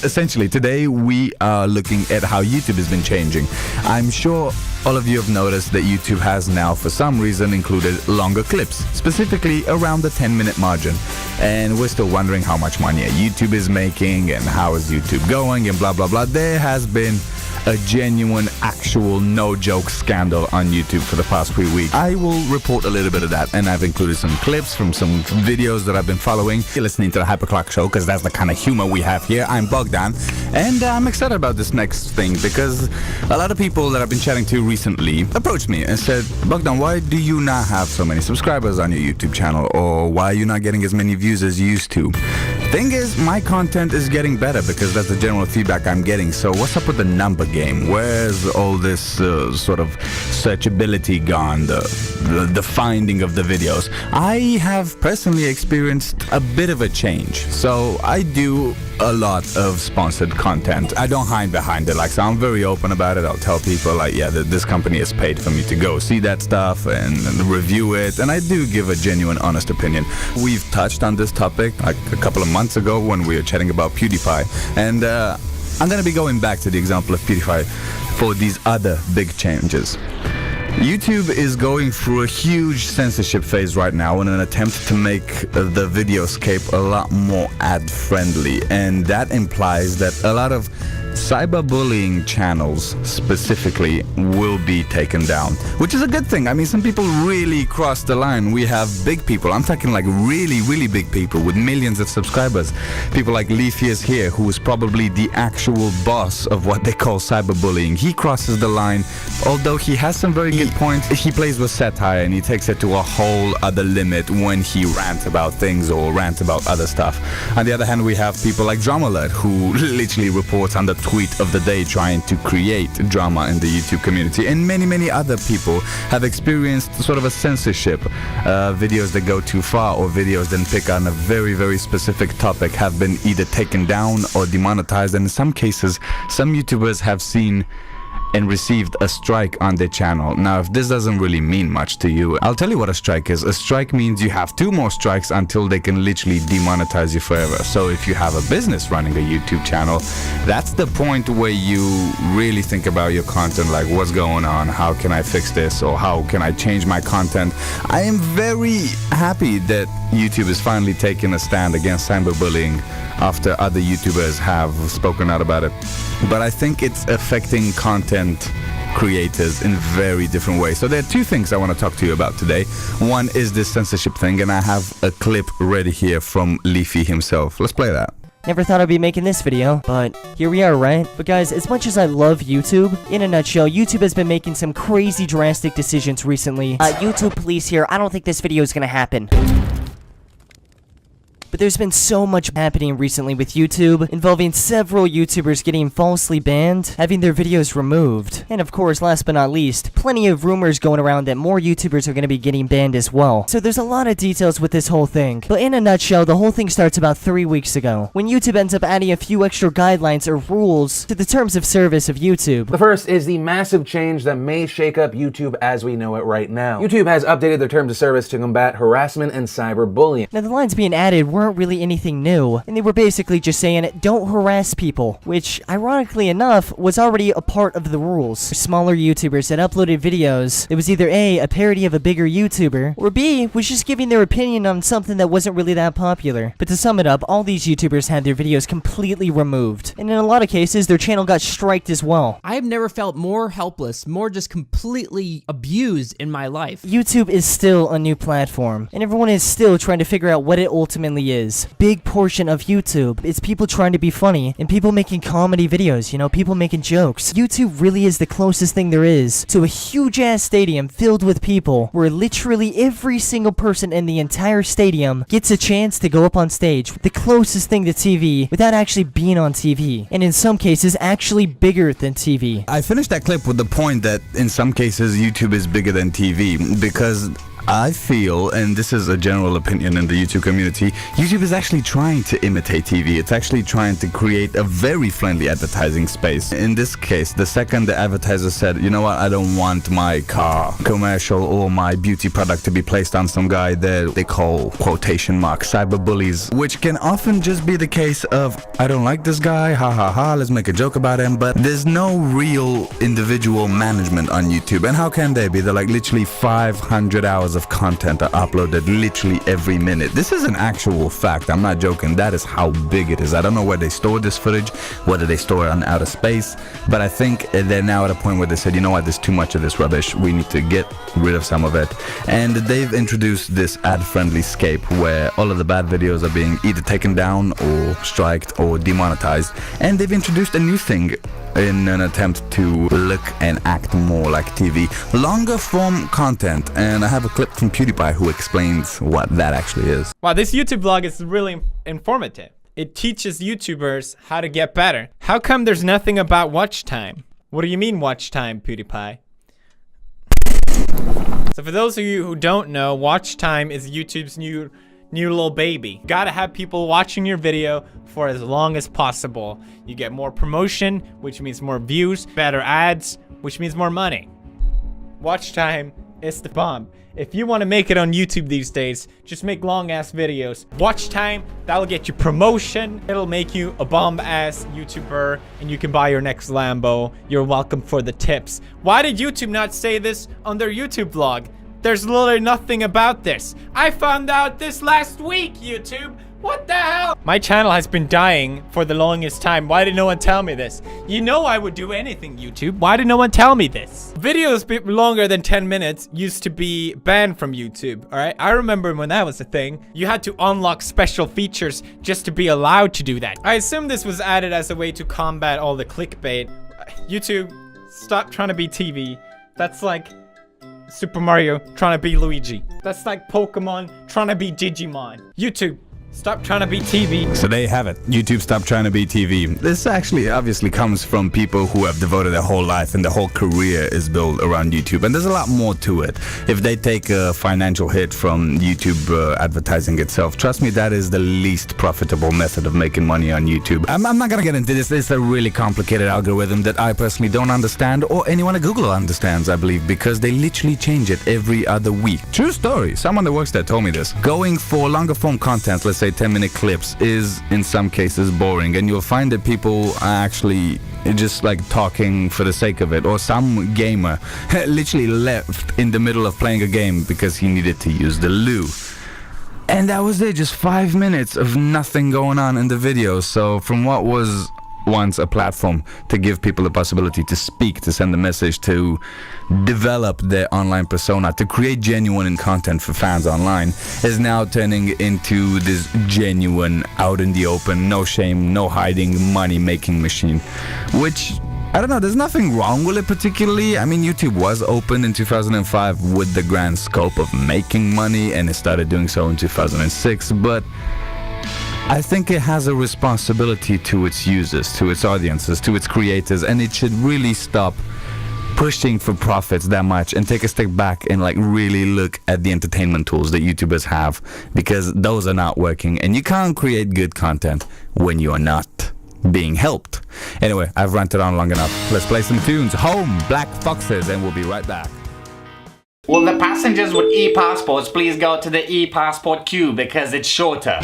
Essentially, today we are looking at how YouTube has been changing. I'm sure all of you have noticed that YouTube has now, for some reason, included longer clips, specifically around the 10-minute margin. And we're still wondering how much money YouTube is making and how is YouTube going and blah, blah, blah. There has been a genuine, actual, no-joke scandal on YouTube for the past 3 weeks. I will report a little bit of that, and I've included some clips from some videos that I've been following. You're listening to the Hyperclock Show, because that's the kind of humor we have here. I'm Bogdan, and I'm excited about this next thing, because a lot of people that I've been chatting to recently approached me and said, Bogdan, why do you not have so many subscribers on your YouTube channel, or why are you not getting as many views as you used to? Thing is, my content is getting better, because that's the general feedback I'm getting. So what's up with the number game? Where's all this sort of searchability gone, the finding of the videos? I have personally experienced a bit of a change. So I do a lot of sponsored content. I don't hide behind it. So I'm very open about it. I'll tell people this company has paid for me to go see that stuff and review it, and I do give a genuine, honest opinion. We've touched on this topic a couple of months ago when we were chatting about PewDiePie, and I'm going to be going back to the example of PewDiePie for these other big changes. YouTube is going through a huge censorship phase right now in an attempt to make the videoscape a lot more ad-friendly, and that implies that a lot of cyberbullying channels specifically will be taken down, which is a good thing. I mean, some people really cross the line. We have big people, I'm talking really, really big people with millions of subscribers. People like LeafyIsHere, who is probably the actual boss of what they call cyberbullying. He crosses the line, although he has some very good points. He plays with satire and he takes it to a whole other limit when he rants about things or rants about other stuff. On the other hand, we have people like Drama Alert, who literally reports on the tweet of the day trying to create drama in the YouTube community, and many other people have experienced sort of a censorship. Videos that go too far or videos that pick on a very specific topic have been either taken down or demonetized, and in some cases some YouTubers have seen and received a strike on their channel. Now, if this doesn't really mean much to you, I'll tell you what a strike is. A strike means you have 2 more strikes until they can literally demonetize you forever. So if you have a business running a YouTube channel, that's the point where you really think about your content, like what's going on, how can I fix this, or how can I change my content. I am very happy that YouTube is finally taking a stand against cyberbullying after other YouTubers have spoken out about it. But I think it's affecting content creators in very different ways. So there are 2 things I want to talk to you about today. One is this censorship thing, and I have a clip ready here from Leafy himself. Let's play that. Never thought I'd be making this video, but here we are, right? But guys, as much as I love YouTube, in a nutshell, YouTube has been making some crazy drastic decisions recently. YouTube police here, I don't think this video is gonna happen. But there's been so much happening recently with YouTube, involving several YouTubers getting falsely banned, having their videos removed, and of course, last but not least, plenty of rumors going around that more YouTubers are going to be getting banned as well. So there's a lot of details with this whole thing. But in a nutshell, the whole thing starts about 3 weeks ago, when YouTube ends up adding a few extra guidelines or rules to the terms of service of YouTube. The first is the massive change that may shake up YouTube as we know it right now. YouTube has updated their terms of service to combat harassment and cyberbullying. Now, the lines being added weren't really anything new, and they were basically just saying don't harass people, which ironically enough was already a part of the rules. Smaller YouTubers that uploaded videos, it was either A, parody of a bigger YouTuber, or B, was just giving their opinion on something that wasn't really that popular. But to sum it up, all these YouTubers had their videos completely removed, and in a lot of cases their channel got striked as well. I have never felt more helpless, more just completely abused in my life. YouTube is still a new platform, and everyone is still trying to figure out what it ultimately is. Big portion of YouTube is people trying to be funny and people making comedy videos, you know, people making jokes. YouTube really is the closest thing there is to a huge ass stadium filled with people where literally every single person in the entire stadium gets a chance to go up on stage, the closest thing to TV without actually being on TV, and in some cases actually bigger than TV. I finished that clip with the point that in some cases YouTube is bigger than TV, because I feel, and this is a general opinion in the YouTube community, YouTube is actually trying to imitate TV. It's actually trying to create a very friendly advertising space. In this case, the second the advertiser said, you know what, I don't want my car commercial or my beauty product to be placed on some guy that they call quotation marks cyberbullies, which can often just be the case of, I don't like this guy, ha ha ha, let's make a joke about him, but there's no real individual management on YouTube. And how can they be? They're like literally 500 hours of content are uploaded literally every minute. This is an actual fact. I'm not joking. That is how big it is. I don't know where they store this footage, whether they store it on outer space, but I think they're now at a point where they said, you know what, there's too much of this rubbish. We need to get rid of some of it. And they've introduced this ad-friendly scape where all of the bad videos are being either taken down or striked or demonetized. And they've introduced a new thing in an attempt to look and act more like TV. Longer form content. And I have a clip from PewDiePie who explains what that actually is. Wow, this YouTube vlog is really informative. It teaches YouTubers how to get better. How come there's nothing about watch time? What do you mean watch time, PewDiePie? So for those of you who don't know, watch time is YouTube's new little baby. You gotta have people watching your video for as long as possible. You get more promotion, which means more views, better ads, which means more money. Watch time is the bomb. If you want to make it on YouTube these days, just make long ass videos. Watch time, that'll get you promotion. It'll make you a bomb ass YouTuber and you can buy your next Lambo. You're welcome for the tips. Why did YouTube not say this on their YouTube vlog? There's literally nothing about this. I found out this last week, YouTube. What the hell? My channel has been dying for the longest time. Why did no one tell me this? You know I would do anything, YouTube. Why did no one tell me this? Videos longer than 10 minutes used to be banned from YouTube, all right? I remember when that was a thing. You had to unlock special features just to be allowed to do that. I assume this was added as a way to combat all the clickbait. YouTube, stop trying to be TV. That's like Super Mario trying to be Luigi. That's like Pokemon trying to be Digimon. YouTube, stop trying to be TV. So there you have it. YouTube, stop trying to be TV. This actually obviously comes from people who have devoted their whole life and their whole career is built around YouTube. And there's a lot more to it. If they take a financial hit from YouTube advertising itself, trust me, that is the least profitable method of making money on YouTube. I'm not gonna get into this. It's a really complicated algorithm that I personally don't understand, or anyone at Google understands, I believe, because they literally change it every other week. True story. Someone that works there told me this. Going for longer form content, let's say 10-minute clips, is in some cases boring, and you'll find that people are actually just like talking for the sake of it. Or some gamer literally left in the middle of playing a game because he needed to use the loo. And that was it, just 5 minutes of nothing going on in the video. So from what was once a platform to give people the possibility to speak, to send a message, to develop their online persona, to create genuine content for fans online, is now turning into this genuine, out in the open, no shame, no hiding, money-making machine. Which, I don't know, there's nothing wrong with it particularly. I mean, YouTube was open in 2005 with the grand scope of making money, and it started doing so in 2006, but I think it has a responsibility to its users, to its audiences, to its creators, and it should really stop pushing for profits that much and take a step back and like really look at the entertainment tools that YouTubers have, because those are not working, and you can't create good content when you are not being helped. Anyway, I've ranted on long enough. Let's play some tunes. Home, Black Foxes, and we'll be right back. Will the passengers with e-passports please go to the e-passport queue because it's shorter?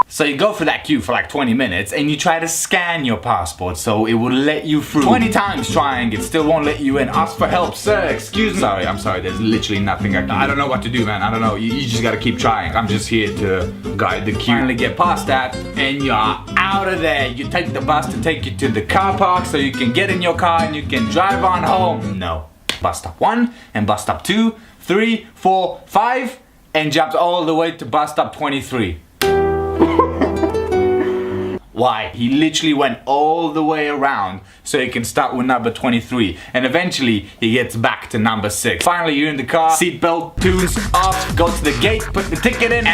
So you go for that queue for like 20 minutes and you try to scan your passport so it will let you through. 20 times trying, it still won't let you in. Ask for help, sir, excuse me. Sorry, I'm sorry, there's literally nothing I can do. I don't know what to do, man, I don't know. You just gotta keep trying. I'm just here to guide the queue. Finally get past that and you're out of there. You take the bus to take you to the car park so you can get in your car and you can drive on home. No. Bus stop 1 and bus stop 2, 3, 4, 5 and jumps all the way to bus stop 23. Why? He literally went all the way around so he can start with number 23 and eventually he gets back to number 6. Finally you're in the car, seatbelt 2's off, go to the gate, put the ticket in,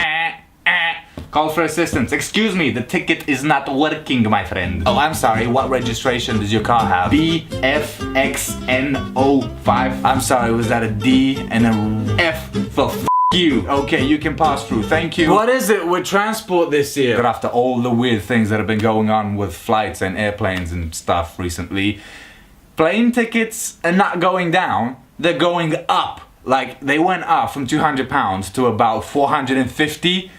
Call for assistance. Excuse me, the ticket is not working, my friend. Oh, I'm sorry, what registration does your car have? BFXN05. I'm sorry, was that a D and a F for you? Okay, you can pass through, thank you. What is it with transport this year? But after all the weird things that have been going on with flights and airplanes and stuff recently, plane tickets are not going down, they're going up. Like, they went up from £200 to about 450.